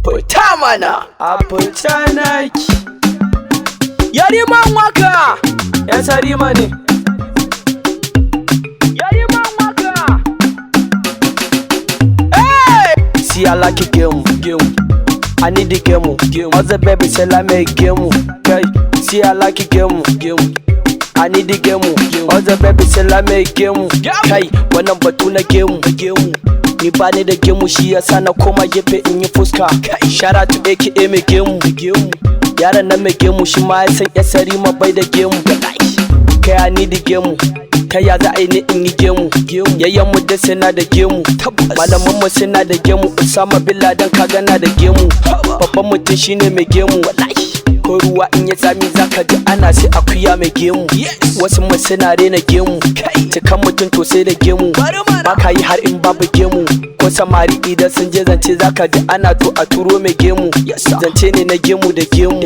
fita mana a fita naki. Yariman waka ya sarima ne. Yariman waka. Hey! See I like it game. I need the game. Other baby say I make game. Okay. See I like it game. I need the game. Other baby say I make game. Kai wannan batu na game. Ni bani da gemu shi yasa na koma gefe in yi fuska. Shout out to AKA mai gemu. Yaran nan mai gemu shi ma ya san ya sarima bai da gemu. Kai I need the gemu. Kai ya za a yi ni in yi gemu. Yayyan mu da suna da gemu. Malaman mu suna da gemu. Usama bin Laden ka gana da gemu. Babban mutum shine mai gemu. Ko ruwa in ya tsami zaka ji ana sai akuya mai gemu. Wasu mu suna rena gemu. Cikan mutum to sai da gemu. Baka yi har in babu gemu. Ko samari idan sun je zance zaka ji ana to a turo mai gemu. Zance ne na gemu da gemu.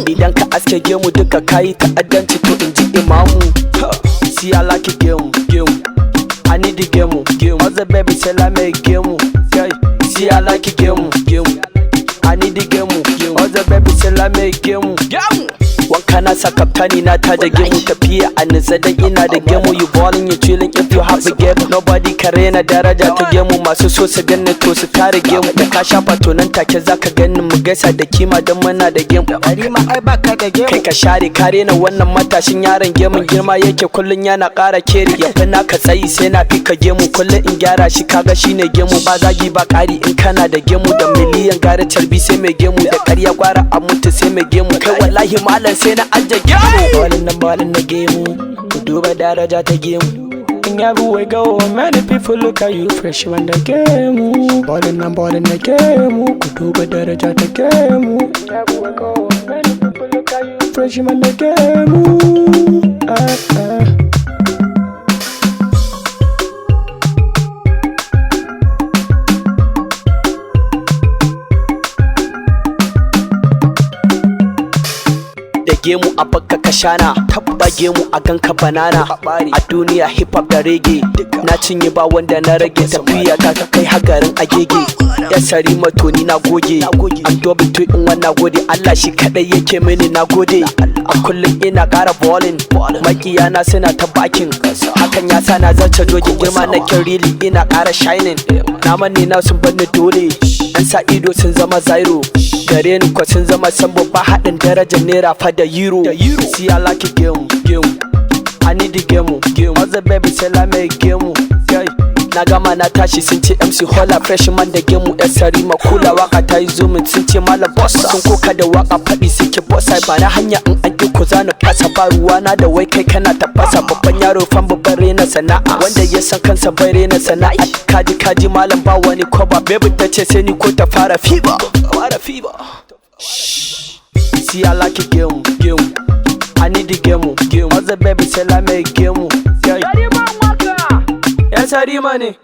Idan ka aske gemu duka kayi ta'addanci to in ji imamu. See I like it game. I need the game. Other baby say I make game. See I like it game. I need the game. Other baby say I make game. Wanka na sa kaftani na ta da gemu. Tafiya a nisa dan ina da gemu. You ballin' you chillin' if you have a game. Nobody ka rena daraja ta gemu. Masu so su ganni to su tare gemu. Da ka shafa to nan take zaka ganni mu gaisa da kima dan muna da gemu. Karima ai baka da gemu. Kai ka share ka rena wannan matashin yaron gemun girma yake kullun yana ƙara keri. Yafi naka tsayi sai na fika gemu. Kullun in gyara shi kaga shine gemu. Ba zagi ba ƙari in kana da gemu. Da miliyan gara carbi sai mai gemu. Da ƙarya gwara a mutu sai mai gemu. Kai wallahi malam sai na aje gemu. Ballin na gemu. Ku duba daraja ta gemu. In everywhere go, many people look at you fresh when the game. Ballin' the game. Ku duba daraja ta game. In everywhere go, many people look at you fresh when the game. Da gemu a baka kashana, tabba gemu a ganka banana. A duniya hip hop da reggae, na cinye ba wanda na rage. Tafiya ta kai hagarin agege. Ya sarima to ni na goge. I'm double to in wannan gode. Allah shi kadai yake mini na gode. A kullum ina ƙara ballin. Makiya na suna ta bakin. Hakan ya sa na zarce doge girma na kirili ina ƙara shining. Na manne na sun banni dole. An sa ido sun zama zairo. Gare ni kwa sun zama sambo ba haɗin darajar naira fa da euro. See I like it game. I need the game. Other baby say I make game. Na gama na tashi sun ce MC Holla freshman da gemu. Ya sarima kula waka ta yi zoomin sun ce malam bossa. Sun koka da waka faɗi suke bossa. Ba na hanya in an ƙi ku zana fasa. Ba ruwa na da wai kai kana ta fasa. Babban yaro fan babban rena sana'a. Wanda ya san kansa bai rena sana'a. Kaji malam ba wani koba. Baby ta ce sai ni ko ta fara fiba. See I like it game. I need the game. Other baby say I make game. Yariman waka. Ya sarima ne.